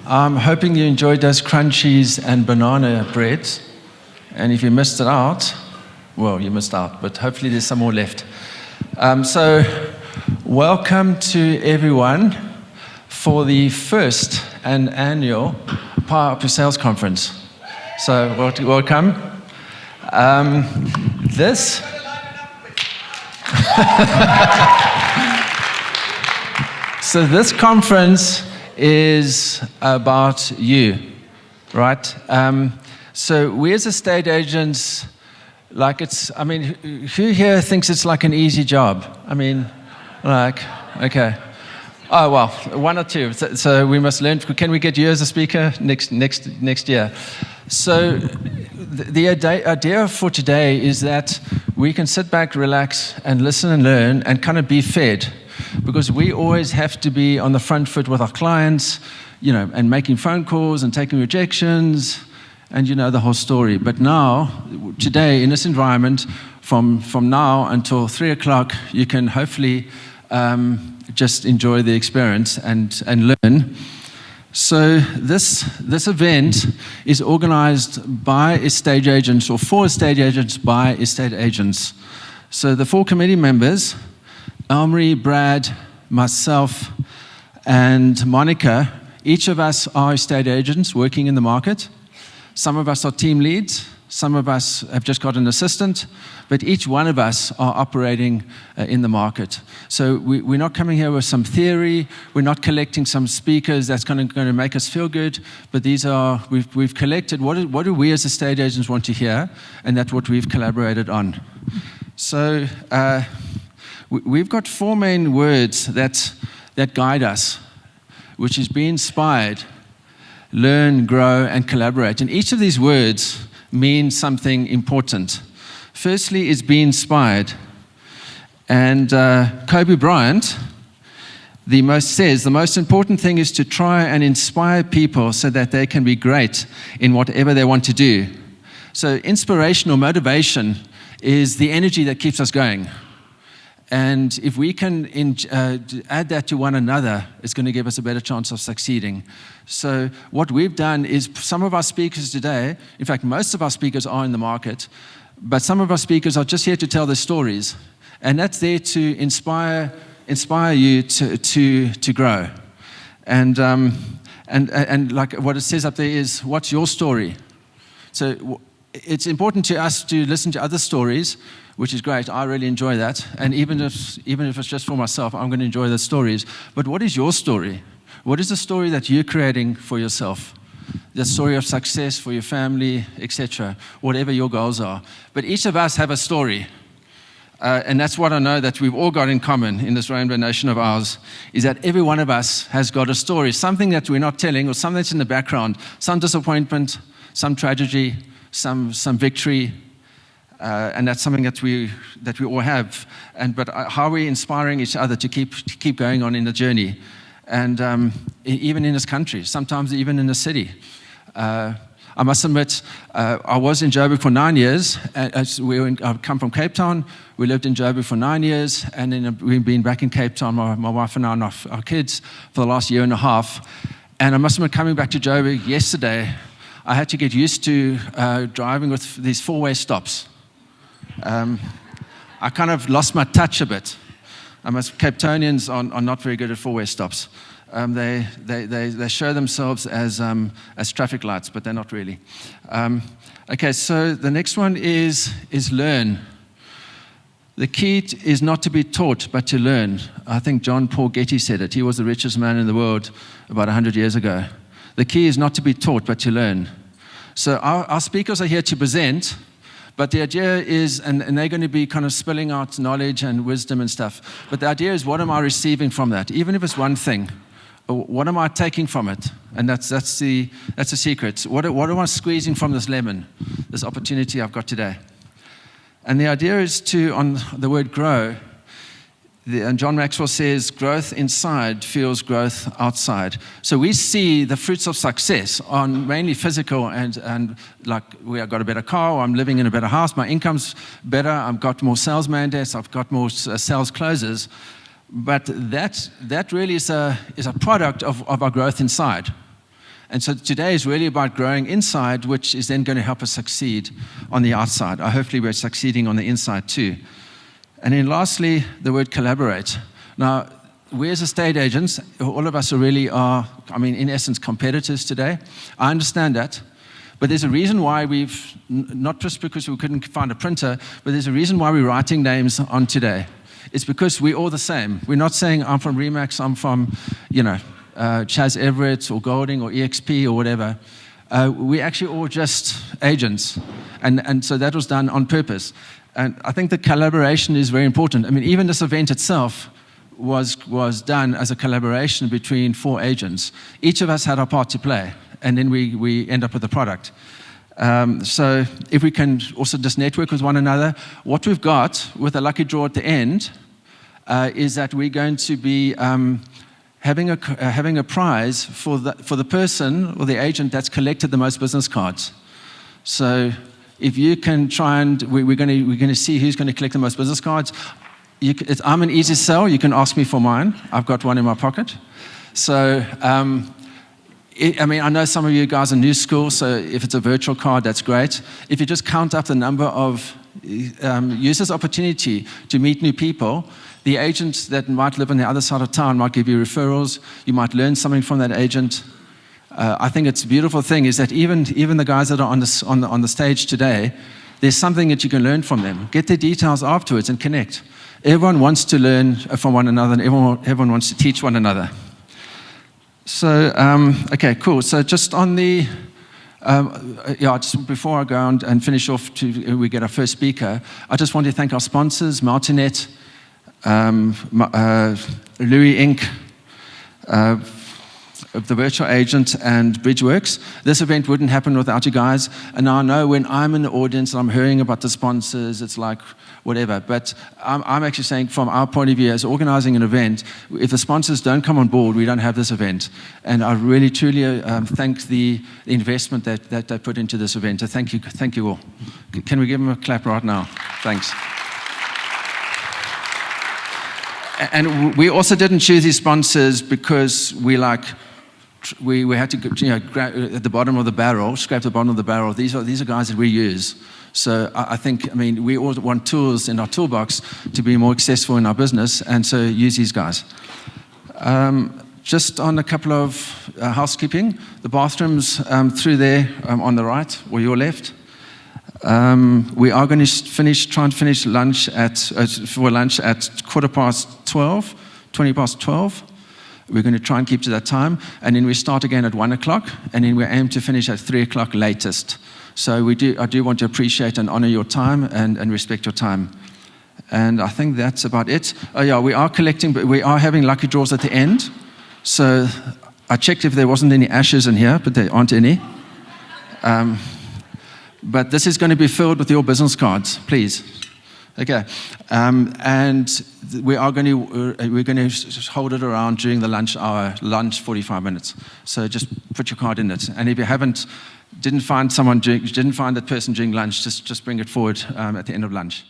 I'm hoping you enjoyed those crunchies and banana breads. And if you missed it out, well, you missed out, but hopefully there's some more left. So welcome to everyone for the first and annual Power Up Your Sales Conference. So welcome. So this conference is about you, right? So we as estate agents, who here thinks it's like an easy job? Okay. Oh, well, one or two. So we must learn. Can we get you as a speaker next year? So the idea for today is that we can sit back, relax, and listen and learn and kind of be fed. Because we always have to be on the front foot with our clients, and making phone calls and taking rejections, and the whole story. But now, today, in this environment, from now until 3 o'clock, you can hopefully just enjoy the experience and learn. So this event is organized by estate agents, or for estate agents by estate agents. So the 4 committee members, Elmarie, Brad, myself, and Monica, each of us are estate agents working in the market. Some of us are team leads. Some of us have just got an assistant. But each one of us are operating in the market. So we're not coming here with some theory. We're not collecting some speakers that's going to make us feel good. But we've collected what do we as estate agents want to hear, and that's what we've collaborated on. So we've got 4 main words that guide us, which is be inspired, learn, grow, and collaborate. And each of these words means something important. Firstly is be inspired. And Kobe Bryant, the most important thing is to try and inspire people so that they can be great in whatever they want to do. So inspiration or motivation is the energy that keeps us going. And if we can add that to one another, it's going to give us a better chance of succeeding. So what we've done is some of our speakers today, in fact, most of our speakers are in the market, but some of our speakers are just here to tell their stories. And that's there to inspire you to grow. And like what it says up there is, what's your story? So it's important to us to listen to other stories, which is great. I really enjoy that. And even if it's just for myself, I'm going to enjoy the stories. But what is your story? What is the story that you're creating for yourself? The story of success for your family, etc., whatever your goals are. But each of us have a story. And that's what I know that we've all got in common in this Rainbow Nation of ours, is that every one of us has got a story, something that we're not telling, or something that's in the background, some disappointment, some tragedy, some victory, and that's something that we all have. But how are we inspiring each other to keep going on in the journey? And even in this country, sometimes even in the city. I must admit, I was in Joburg for 9 years. I come from Cape Town. We lived in Joburg for 9 years, and then we've been back in Cape Town, my wife and I and our kids, for the last year and a half. And I must admit, coming back to Joburg yesterday, I had to get used to driving with these 4-way stops. I kind of lost my touch a bit. Cape Townians are not very good at 4-way stops. They show themselves as traffic lights, but they're not really. Okay, so the next one is learn. The key is not to be taught, but to learn. I think John Paul Getty said it. He was the richest man in the world about 100 years ago. The key is not to be taught, but to learn. So our speakers are here to present, but the idea is, and they're going to be kind of spilling out knowledge and wisdom and stuff, but the idea is, what am I receiving from that? Even if it's one thing, what am I taking from it? And that's the secret. What am I squeezing from this lemon, this opportunity I've got today? And the idea is on the word grow, and John Maxwell says, growth inside fuels growth outside. So we see the fruits of success on mainly physical and like I've got a better car, or I'm living in a better house, my income's better, I've got more sales mandates, I've got more sales closes. But that really is a product of our growth inside. And so today is really about growing inside, which is then going to help us succeed on the outside. Hopefully we're succeeding on the inside too. And then lastly, the word collaborate. Now, we as estate agents, all of us are, in essence, competitors today. I understand that. But there's a reason why not just because we couldn't find a printer, but there's a reason why we're writing names on today. It's because we're all the same. We're not saying I'm from Remax, I'm from, Chas Everett or Golding or EXP or whatever. We're actually all just agents. And so that was done on purpose. And I think the collaboration is very important. Even this event itself was done as a collaboration between 4 agents. Each of us had our part to play, and then we end up with a product. So if we can also just network with one another, what we've got with a lucky draw at the end is that we're going to be having a prize for the person or the agent that's collected the most business cards. So if you can try and we're going to see who's going to collect the most business cards. I'm an easy sell. You can ask me for mine. I've got one in my pocket. So, I know some of you guys are new school, so if it's a virtual card, that's great. If you just count up the number of users' opportunity to meet new people, the agents that might live on the other side of town might give you referrals. You might learn something from that agent. I think it's a beautiful thing is that even the guys that are on the stage today, there's something that you can learn from them. Get their details afterwards and connect. Everyone wants to learn from one another, and everyone wants to teach one another. So, okay, cool. So just on the, just before I go on and finish off we get our first speaker, I just want to thank our sponsors, Multinet, Louis Inc., the virtual agent, and Bridgeworks. This event wouldn't happen without you guys. And now I know when I'm in the audience and I'm hearing about the sponsors, it's like whatever. But I'm actually saying from our point of view as organizing an event, if the sponsors don't come on board, we don't have this event. And I really, truly thank the investment that they put into this event. So thank you all. Can we give them a clap right now? Thanks. And we also didn't choose these sponsors because we had to, at the bottom of the barrel, scrape the bottom of the barrel. These are guys that we use. So I think, we all want tools in our toolbox to be more successful in our business, and so use these guys. Just on a couple of housekeeping, the bathrooms through there on the right or your left. We are going to try and finish lunch at 12:15, 20 past 12. We're going to try and keep to that time, and then we start again at 1 o'clock, and then we aim to finish at 3 o'clock latest. So I do want to appreciate and honor your time and respect your time. And I think that's about it. Oh yeah, we are collecting, but we are having lucky draws at the end. So I checked if there wasn't any ashes in here, but there aren't any. But this is going to be filled with your business cards, please. Okay, and we're going to hold it around during the lunch hour, 45 minutes. So just put your card in it. And if you didn't find that person during lunch, just bring it forward at the end of lunch.